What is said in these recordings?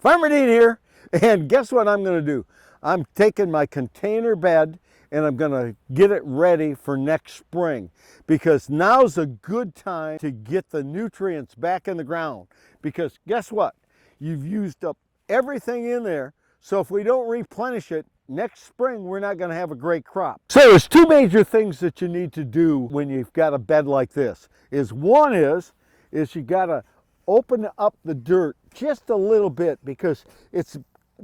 Farmer Dean here, and guess what I'm going to do? I'm taking my container bed and I'm going to get it ready for next spring, because now's a good time to get the nutrients back in the ground, because guess what? You've used up everything in there, so if we don't replenish it, next spring we're not going to have a great crop. So there's two major things that you need to do when you've got a bed like this. One is you got to open up the dirt just a little bit because it's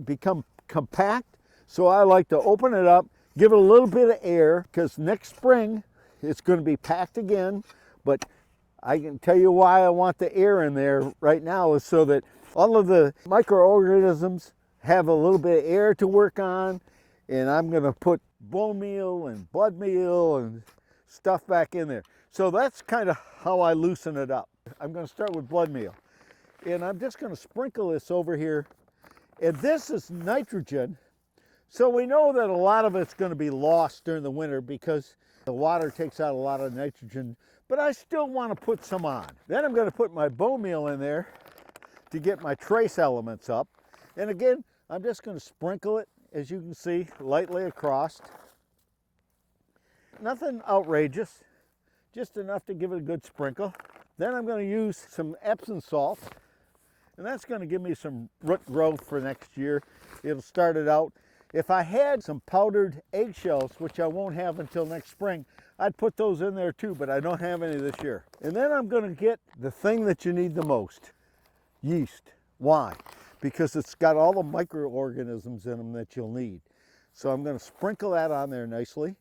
become compact. So I like to open it up, give it a little bit of air, because next spring it's going to be packed again. But I can tell you why I want the air in there right now is so that all of the microorganisms have a little bit of air to work on. And I'm going to put bone meal and blood meal and stuff back in there. So that's kind of how I loosen it up. I'm going to start with blood meal. And I'm just going to sprinkle this over here. And this is nitrogen. So we know that a lot of it's going to be lost during the winter because the water takes out a lot of nitrogen. But I still want to put some on. Then I'm going to put my bone meal in there to get my trace elements up. And again, I'm just going to sprinkle it, as you can see, lightly across. Nothing outrageous, just enough to give it a good sprinkle. Then I'm going to use some Epsom salt, and that's going to give me some root growth for next year. It'll start it out. If I had some powdered eggshells, which I won't have until next spring, I'd put those in there too, but I don't have any this year. And then I'm going to get the thing that you need the most, yeast. Why? Because it's got all the microorganisms in them that you'll need. So I'm going to sprinkle that on there nicely.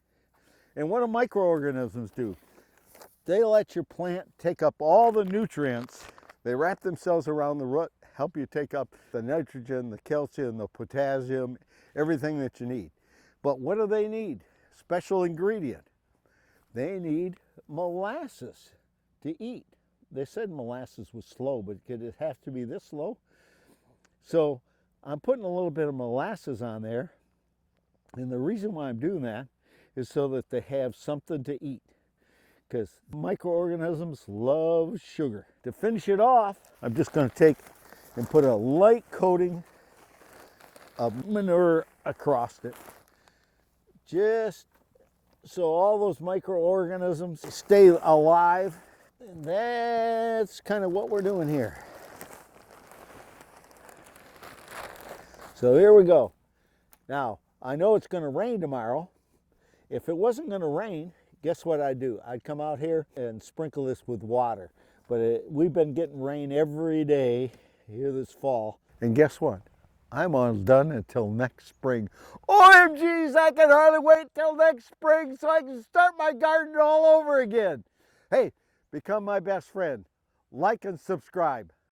And what do microorganisms do? They let your plant take up all the nutrients. They wrap themselves around the root, help you take up the nitrogen, the calcium, the potassium, everything that you need. But what do they need? Special ingredient. They need molasses to eat. They said molasses was slow, but could it have to be this slow? So I'm putting a little bit of molasses on there. And the reason why I'm doing that is so that they have something to eat, because microorganisms love sugar. To finish it off, I'm just going to take and put a light coating of manure across it, just so all those microorganisms stay alive. And that's kind of what we're doing here. So here we go. Now, I know it's going to rain tomorrow. If it wasn't going to rain, guess what I'd do? I'd come out here and sprinkle this with water. But we've been getting rain every day here this fall. And guess what? I'm all done until next spring. OMGs, I can hardly wait till next spring so I can start my garden all over again. Hey, become my best friend. Like and subscribe.